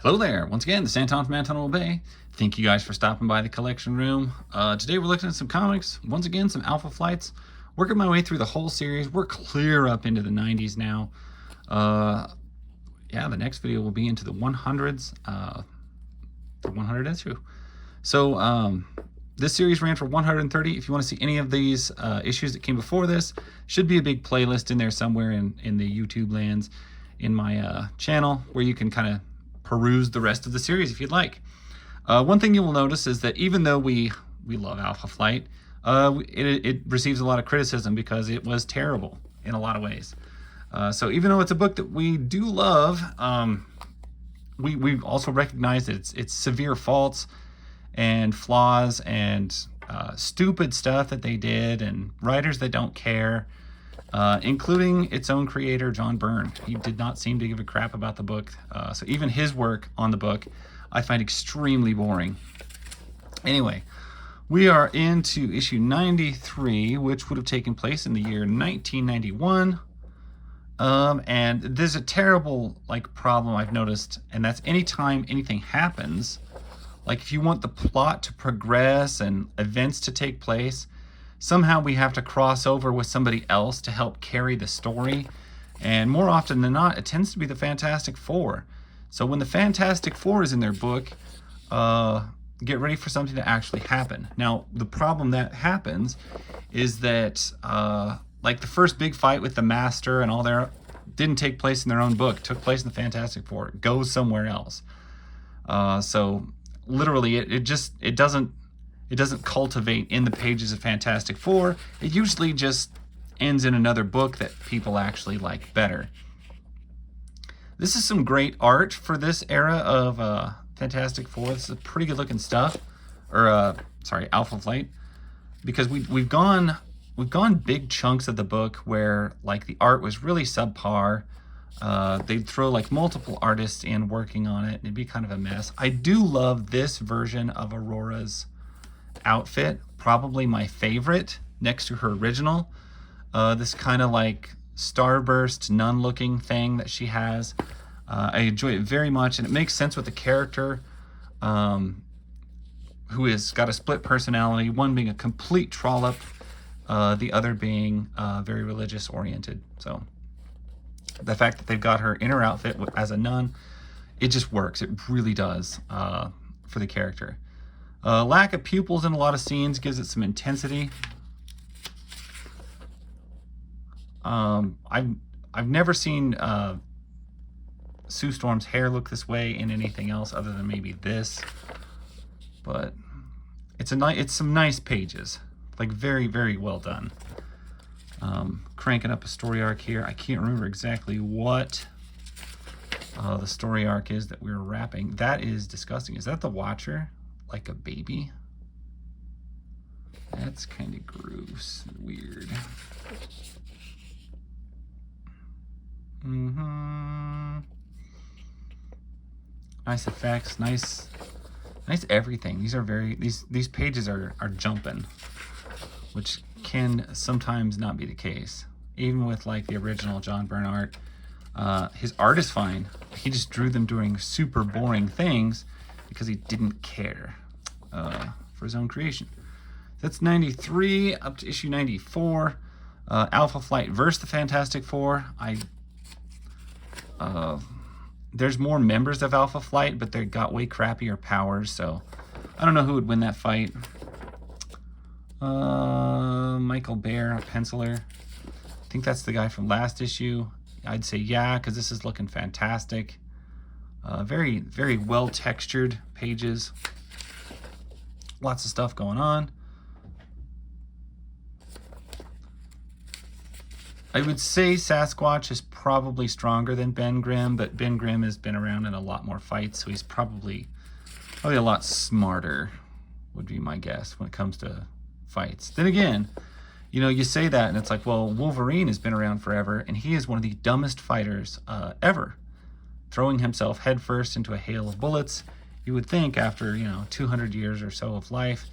Hello there. Once again, the Santon from Antonio Bay. Thank you guys for stopping by the collection room. Today we're looking at some comics. Once again, some Alpha Flights. Working my way through the whole series. We're clear up into the 90s now. Yeah, the next video will be into the 100s. The 100 issue. So this series ran for 130. If you want to see any of these issues that came before this, should be a big playlist in there somewhere in the YouTube lands in my channel where you can kind of peruse the rest of the series if you'd like. One thing you will notice is that even though we love Alpha Flight, it receives a lot of criticism because it was terrible in a lot of ways. So even though it's a book that we do love, we also recognize that its severe faults and flaws and stupid stuff that they did and writers that don't care, including its own creator, John Byrne. He did not seem to give a crap about the book. So even his work on the book, I find extremely boring. Anyway, we are into issue 93, which would have taken place in the year 1991. And there's a terrible problem I've noticed, and that's anytime anything happens, like if you want the plot to progress and events to take place, somehow we have to cross over with somebody else to help carry the story. And more often than not, it tends to be the Fantastic Four. So when the Fantastic Four is in their book, get ready for something to actually happen. Now, the problem that happens is that like the first big fight with the Master and all their didn't take place in their own book. It took place in the Fantastic Four. It goes somewhere else. So literally, it doesn't cultivate in the pages of Fantastic Four. It usually just ends in another book that people actually like better. This is some great art for this era of Fantastic Four. This is pretty good looking stuff, or sorry, Alpha Flight, because we've gone big chunks of the book where the art was really subpar. They'd throw multiple artists in working on it, and it'd be kind of a mess. I do love this version of Aurora's outfit, probably my favorite next to her original. This kind of starburst nun looking thing that she has. I enjoy it very much, and it makes sense with the character who has got a split personality, one being a complete trollop, the other being very religious oriented. So the fact that they've got her in her outfit as a nun, it just works. It really does for the character. Lack of pupils in a lot of scenes gives it some intensity. I've never seen Sue Storm's hair look this way in anything else other than maybe this, but it's some nice pages, very, very well done. Cranking up a story arc here. I can't remember exactly what the story arc is that we're wrapping. That is disgusting. Is that the Watcher? Like a baby? That's kind of gross, weird. Nice effects, nice everything. These pages are jumping, which can sometimes not be the case. Even with the original John Byrne art, his art is fine. He just drew them doing super boring things because he didn't care for his own creation. That's 93 up to issue 94. Alpha Flight versus the Fantastic Four. There's more members of Alpha Flight, but they got way crappier powers, so I don't know who would win that fight. Michael Bear, a penciler. I think that's the guy from last issue. I'd say yeah, because this is looking fantastic. Very, very well textured pages. Lots of stuff going on. I would say Sasquatch is probably stronger than Ben Grimm, but Ben Grimm has been around in a lot more fights, so he's probably a lot smarter, would be my guess, when it comes to fights. Then again, you say that, and it's well, Wolverine has been around forever, and he is one of the dumbest fighters ever, throwing himself headfirst into a hail of bullets. You would think after 200 years or so of life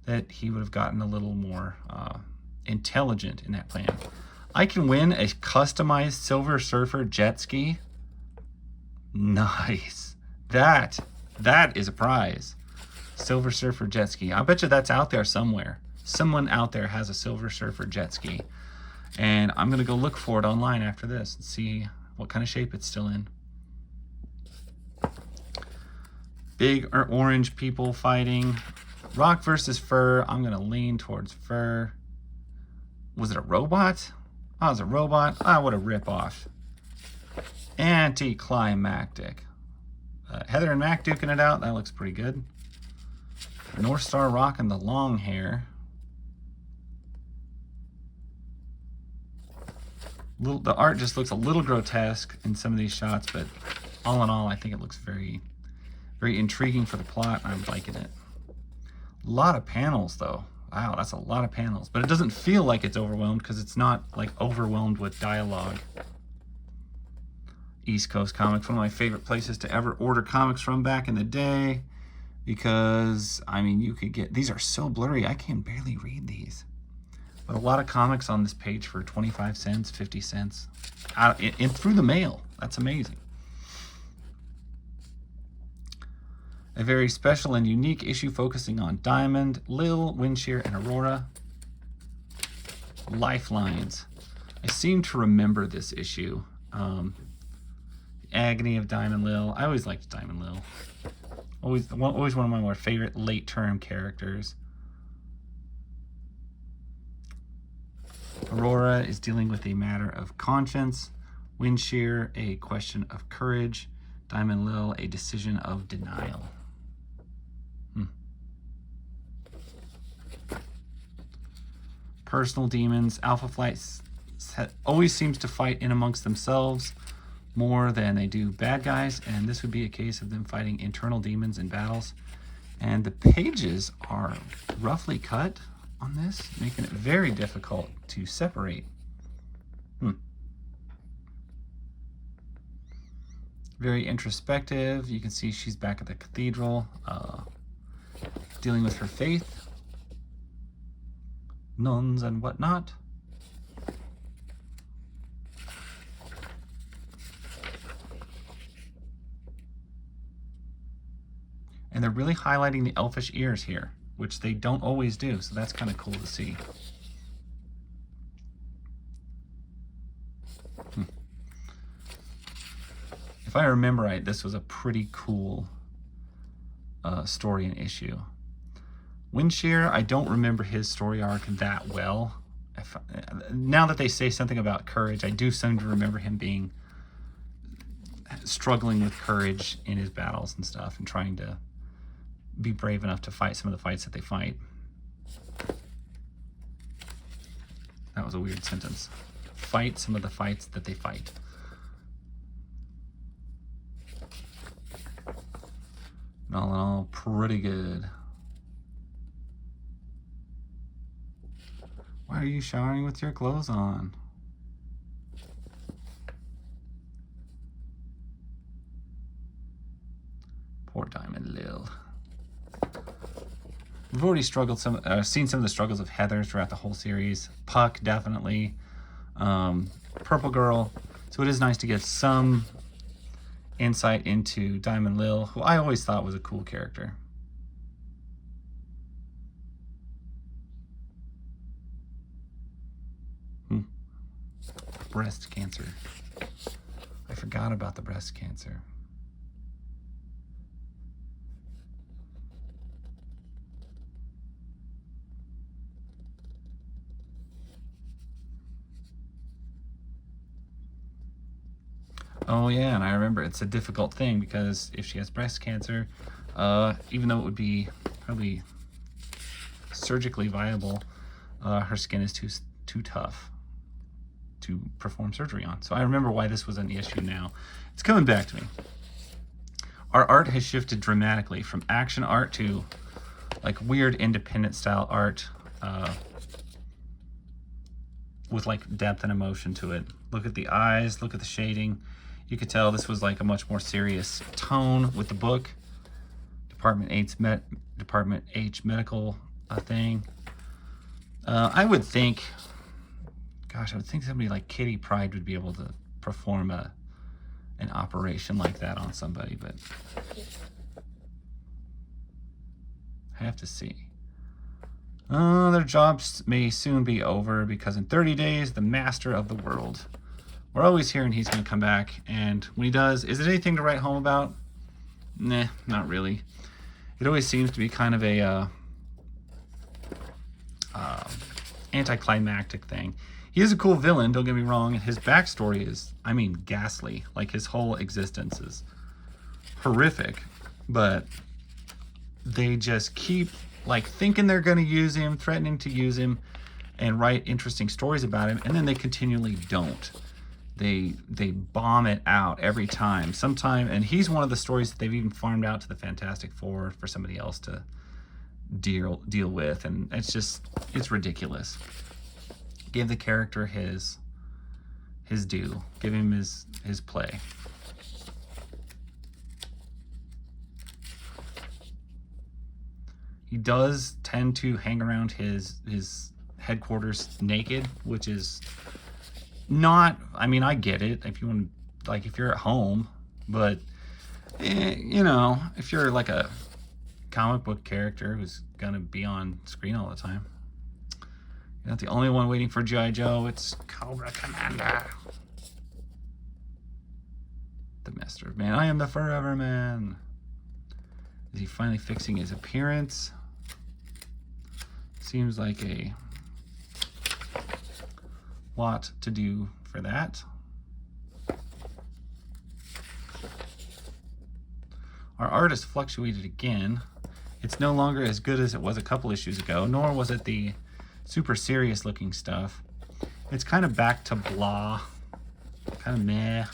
that he would have gotten a little more intelligent in that plan. I can win a customized Silver Surfer jet ski. Nice. That is a prize. Silver Surfer jet ski. I bet you that's out there somewhere. Someone out there has a Silver Surfer jet ski. And I'm going to go look for it online after this and see what kind of shape it's still in. Big orange people fighting. Rock versus fur. I'm going to lean towards fur. Was it a robot? Oh, it was a robot. Ah, what a ripoff. Anticlimactic. Heather and Mac duking it out. That looks pretty good. North Star rocking the long hair. The art just looks a little grotesque in some of these shots, but all in all, I think it looks very, very intriguing for the plot. I'm liking it. A lot of panels, though. Wow, that's a lot of panels. But it doesn't feel like it's overwhelmed because it's not like overwhelmed with dialogue. East Coast Comics, one of my favorite places to ever order comics from back in the day, because I mean, you could get, these are so blurry I can barely read these, but a lot of comics on this page for 25 cents, 50 cents through the mail. That's amazing. A very special and unique issue focusing on Diamond, Lil, Windshear, and Aurora. Lifelines. I seem to remember this issue. Agony of Diamond Lil. I always liked Diamond Lil. Always one of my more favorite late-term characters. Aurora is dealing with a matter of conscience. Windshear, a question of courage. Diamond Lil, a decision of denial. Personal demons. Alpha Flight always seems to fight in amongst themselves more than they do bad guys, and this would be a case of them fighting internal demons in battles. And the pages are roughly cut on this, making it very difficult to separate. Very introspective. You can see she's back at the cathedral, dealing with her faith, nuns and whatnot. And they're really highlighting the elfish ears here, which they don't always do, so that's kind of cool to see. If I remember right, this was a pretty cool story and issue. Windshear, I don't remember his story arc that well. Now that they say something about courage, I do seem to remember him being struggling with courage in his battles and stuff, and trying to be brave enough to fight some of the fights that they fight. That was a weird sentence. Fight some of the fights that they fight. And all in all, pretty good. Why are you showering with your clothes on? Poor Diamond Lil. We've already seen some of the struggles of Heather throughout the whole series. Puck, definitely. Purple Girl. So it is nice to get some insight into Diamond Lil, who I always thought was a cool character. Breast cancer. I forgot about the breast cancer. Oh yeah, and I remember it's a difficult thing because if she has breast cancer, even though it would be probably surgically viable, her skin is too tough to perform surgery on. So I remember why this was an issue now. It's coming back to me. Our art has shifted dramatically from action art to like weird independent style art with like depth and emotion to it. Look at the eyes, look at the shading. You could tell this was like a much more serious tone with the book. Department H medical thing. I would think, gosh, I would think somebody like Kitty Pryde would be able to perform a an operation like that on somebody, but I have to see. Their jobs may soon be over because in 30 days, the master of the world. We're always hearing he's going to come back, and when he does, is it anything to write home about? Nah, not really. It always seems to be kind of a anticlimactic thing. He is a cool villain, don't get me wrong, and his backstory is, I mean, ghastly. Like, his whole existence is horrific, but they just keep, like, thinking they're going to use him, threatening to use him, and write interesting stories about him, and then they continually don't. They bomb it out every time. Sometime, and he's one of the stories that they've even farmed out to the Fantastic Four for somebody else to deal with, and it's ridiculous. Give the character his due. Give him his play. He does tend to hang around his headquarters naked, which is not, I mean, I get it if you want, like, if you're at home, but you know, if you're like a comic book character who's gonna be on screen all the time, you're not the only one waiting for G.I. Joe. It's Cobra Commander, the Master of Man. I am the Forever Man. Is he finally fixing his appearance? Seems like a lot to do for that. Our art has fluctuated again. It's no longer as good as it was a couple issues ago, nor was it the super serious looking stuff. It's kind of back to blah, kind of meh.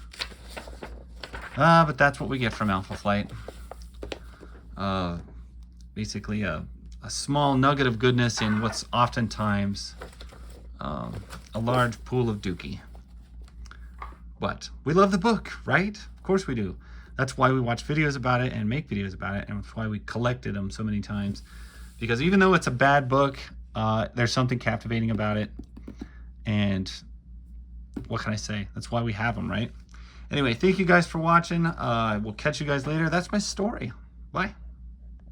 But that's what we get from Alpha Flight. Basically a small nugget of goodness in what's oftentimes a large pool of dookie. But we love the book, right? Of course we do. That's why we watch videos about it and make videos about it, and that's why we collected them so many times. Because even though it's a bad book, there's something captivating about it. And what can I say? That's why we have them, right? Anyway, thank you guys for watching. We'll catch you guys later. That's my story. Bye.